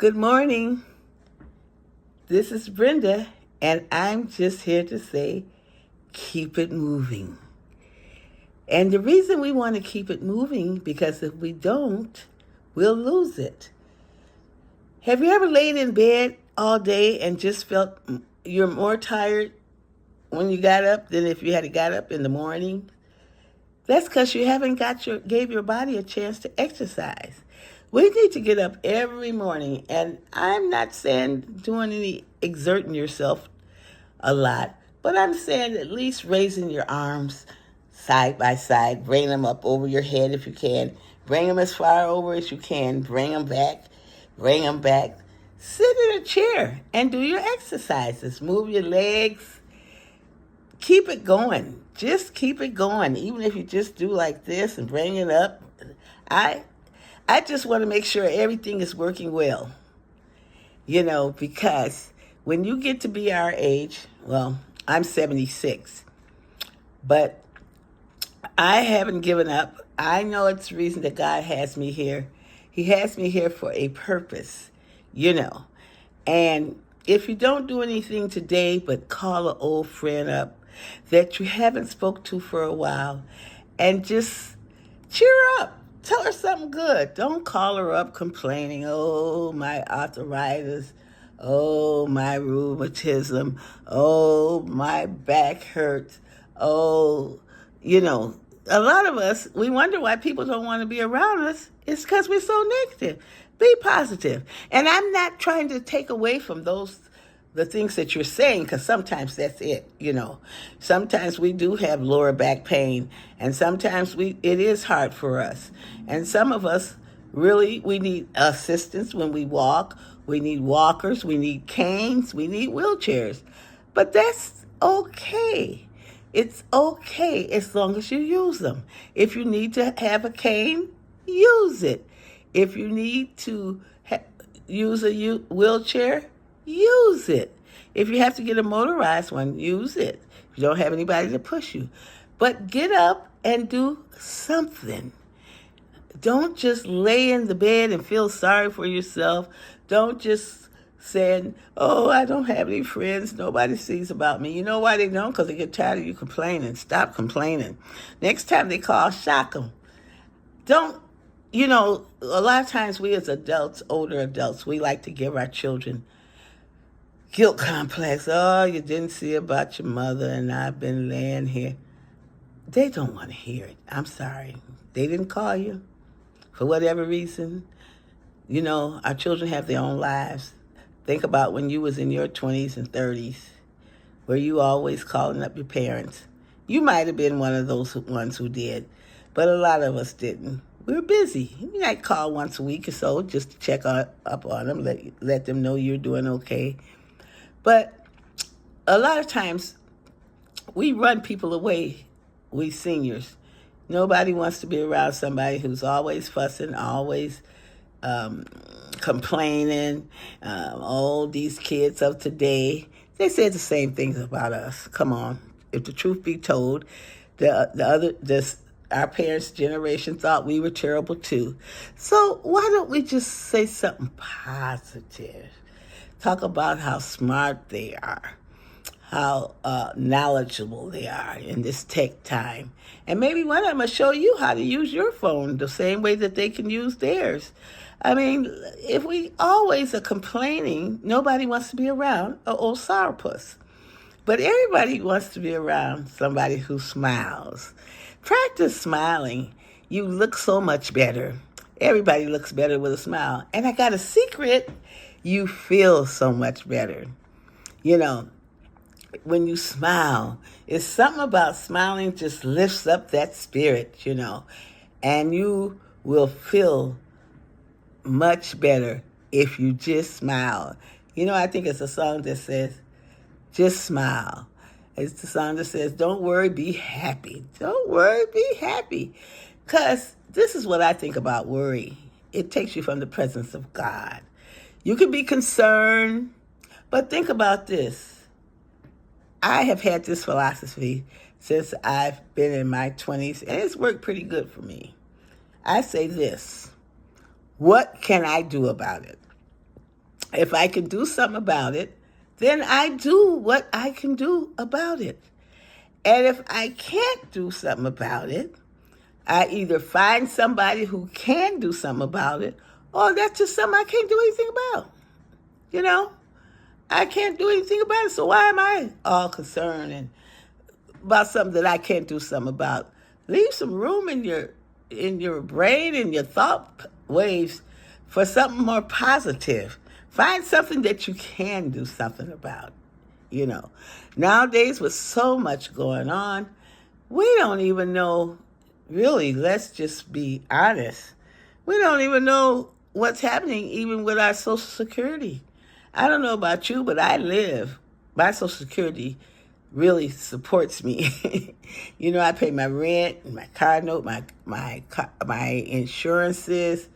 Good morning. This is Brenda, and I'm just here to say keep it moving. And the reason we want to keep it moving, because if we don't, we'll lose it. Have you ever laid in bed all day and just felt you're more tired when you got up than if you had got up in the morning? That's because you haven't gave your body a chance to exercise. We need to get up every morning, and I'm not saying doing any exerting yourself a lot, but I'm saying at least raising your arms side by side, bring them up over your head if you can, bring them as far over as you can, bring them back, bring them back. Sit in a chair and do your exercises. Move your legs. Keep it going. Just keep it going. Even if you just do like this and bring it up. I just want to make sure everything is working well. Because when you get to be our age, well, I'm 76, but I haven't given up. I know it's the reason that God has me here. He has me here for a purpose, And if you don't do anything today but call an old friend up that you haven't spoke to for a while and just cheer up. Tell her something good. Don't call her up complaining, oh, my arthritis, oh, my rheumatism, oh, my back hurts, oh, a lot of us, we wonder why people don't want to be around us. It's because we're so negative. Be positive. And I'm not trying to take away from the things that you're saying, because sometimes that's it, Sometimes we do have lower back pain, and sometimes it is hard for us. And some of us, really, we need assistance when we walk. We need walkers, we need canes, we need wheelchairs. But that's okay. It's okay as long as you use them. If you need to have a cane, use it. If you need to use a wheelchair, use it. If you have to get a motorized one, use it. If you don't have anybody to push you. But get up and do something. Don't just lay in the bed and feel sorry for yourself. Don't just say, oh, I don't have any friends. Nobody sees about me. You know why they don't? Because they get tired of you complaining. Stop complaining. Next time they call, shock them. Don't, a lot of times we as adults, older adults, we like to give our children guilt complex. Oh, you didn't see about your mother and I've been laying here. They don't want to hear it. I'm sorry. They didn't call you for whatever reason. Our children have their own lives. Think about when you was in your 20s and 30s. Were you always calling up your parents? You might have been one of those ones who did, but a lot of us didn't. We were busy. You might call once a week or so just to check up on them, let them know you're doing okay. But a lot of times, we run people away, we seniors. Nobody wants to be around somebody who's always fussing, always complaining. All these kids of today, they said the same things about us. Come on. If the truth be told, our parents' generation thought we were terrible too. So why don't we just say something positive? Talk about how smart they are, how knowledgeable they are in this tech time. And maybe one of them will show you how to use your phone the same way that they can use theirs. I mean, if we always are complaining, nobody wants to be around an old sourpuss. But everybody wants to be around somebody who smiles. Practice smiling. You look so much better. Everybody looks better with a smile. And I got a secret. You feel so much better. When you smile, it's something about smiling just lifts up that spirit, and you will feel much better if you just smile. I think it's a song that says, just smile. It's the song that says, don't worry, be happy. Don't worry, be happy. Because this is what I think about worry. It takes you from the presence of God. You can be concerned, but think about this. I have had this philosophy since I've been in my 20s, and it's worked pretty good for me. I say this, what can I do about it? If I can do something about it, then I do what I can do about it. And if I can't do something about it, I either find somebody who can do something about it, or that's just something I can't do anything about. You know, I can't do anything about it, so why am I all concerned and about something that I can't do something about? Leave some room in your brain and your thought waves for something more positive. Find something that you can do something about. You know, nowadays with so much going on, we don't even know, really, let's just be honest. We don't even know what's happening even with our Social Security. I don't know about you, but my Social Security really supports me. You know, I pay my rent, my car note, my insurances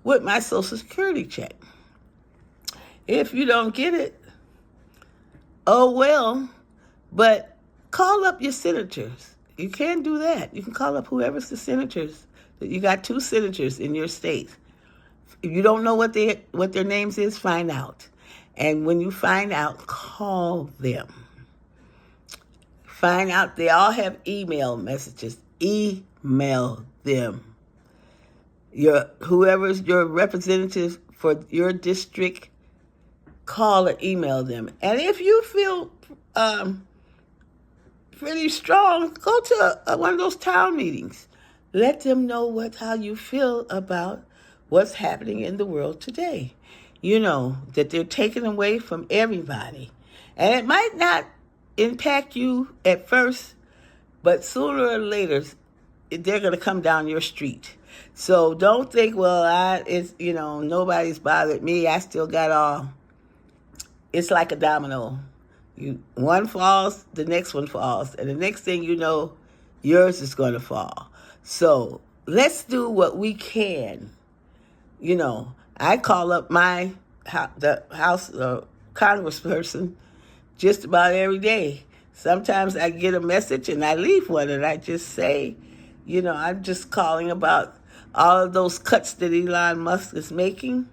with my Social Security check. If you don't get it, oh well, but call up your senators. You can do that. You can call up whoever's the senators. You got 2 senators in your state. If you don't know what their names is, find out. And when you find out, call them. Find out. They all have email messages. Email them. Whoever's your representative for your district, call or email them. And if you feel pretty strong, go to one of those town meetings. Let them know how you feel about what's happening in the world today. You know, that they're taking away from everybody. And it might not impact you at first, but sooner or later, they're going to come down your street. So don't think, well, nobody's bothered me. I still got all. It's like a domino. One falls, the next one falls. And the next thing you know, yours is going to fall. So let's do what we can. You know, I call up the House Congressperson just about every day. Sometimes I get a message and I leave one and I just say, you know, I'm just calling about all of those cuts that Elon Musk is making.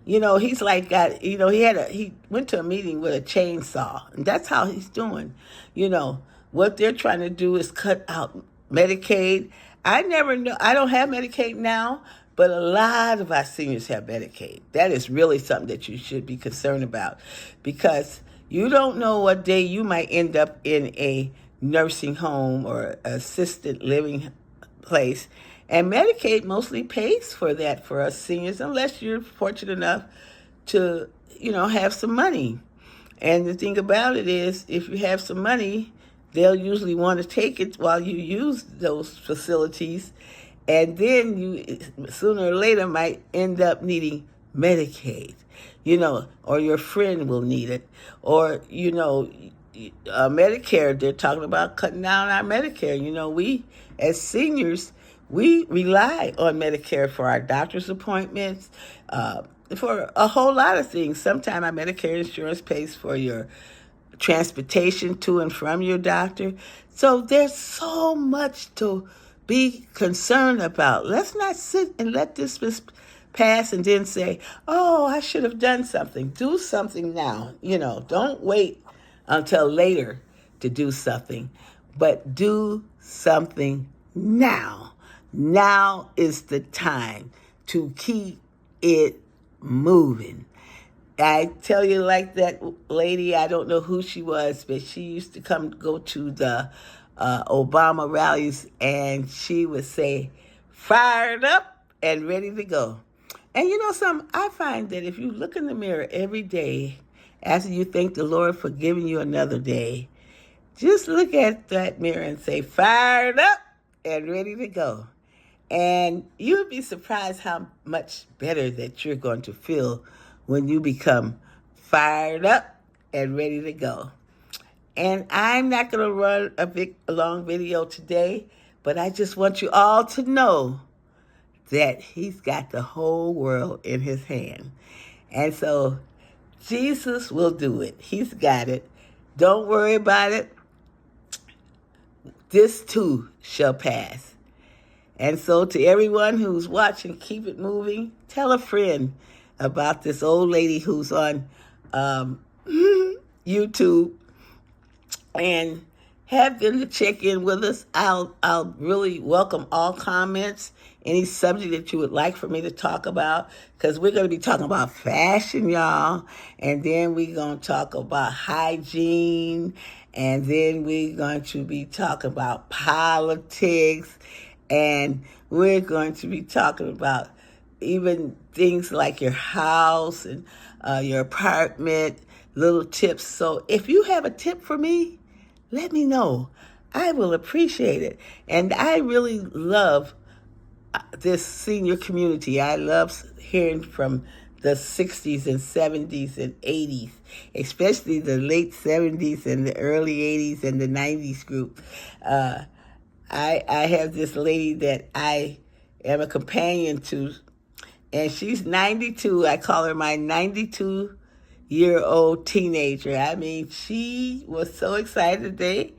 You know, he's like he went to a meeting with a chainsaw, and that's how he's doing. You know, what they're trying to do is cut out Medicaid. I don't have Medicaid now, but a lot of our seniors have Medicaid. That is really something that you should be concerned about, because you don't know what day you might end up in a nursing home or assisted living place. And Medicaid mostly pays for that for us seniors, unless you're fortunate enough to, have some money. And the thing about it is, if you have some money, they'll usually want to take it while you use those facilities. And then you, sooner or later, might end up needing Medicaid, or your friend will need it. Or, Medicare, they're talking about cutting down our Medicare. We, as seniors, we rely on Medicare for our doctor's appointments, for a whole lot of things. Sometimes our Medicare insurance pays for your transportation to and from your doctor. So there's so much to be concerned about. Let's not sit and let this pass and then say, oh, I should have done something. Do something now. Don't wait until later to do something, but do something now. Now is the time to keep it moving. I tell you, like that lady, I don't know who she was, but she used to go to the Obama rallies, and she would say, fired up and ready to go. And something, I find that if you look in the mirror every day after you thank the Lord for giving you another day, just look at that mirror and say, fired up and ready to go. And you'll be surprised how much better that you're going to feel when you become fired up and ready to go. And I'm not going to run a long video today, but I just want you all to know that he's got the whole world in his hand. And so Jesus will do it. He's got it. Don't worry about it. This too shall pass. And so to everyone who's watching, keep it moving. Tell a friend. about this old lady who's on YouTube, and have them to check in with us. I'll really welcome all comments, any subject that you would like for me to talk about, because we're going to be talking about fashion, y'all, and then we're going to talk about hygiene, and then we're going to be talking about politics, and we're going to be talking about even things like your house and your apartment, little tips. So if you have a tip for me, let me know. I will appreciate it. And I really love this senior community. I love hearing from the 60s and 70s and 80s, especially the late 70s and the early 80s and the 90s group. I have this lady that I am a companion to, and she's 92. I call her my 92-year-old teenager. I mean, she was so excited today.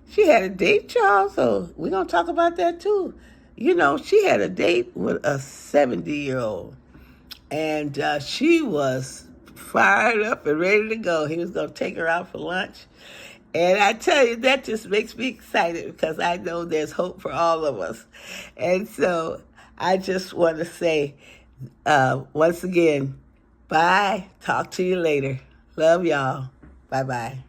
She had a date, y'all, so we're going to talk about that too. You know, she had a date with a 70-year-old, and she was fired up and ready to go. He was going to take her out for lunch. And I tell you, that just makes me excited because I know there's hope for all of us. And so I just want to say, once again, bye. Talk to you later. Love y'all. Bye-bye.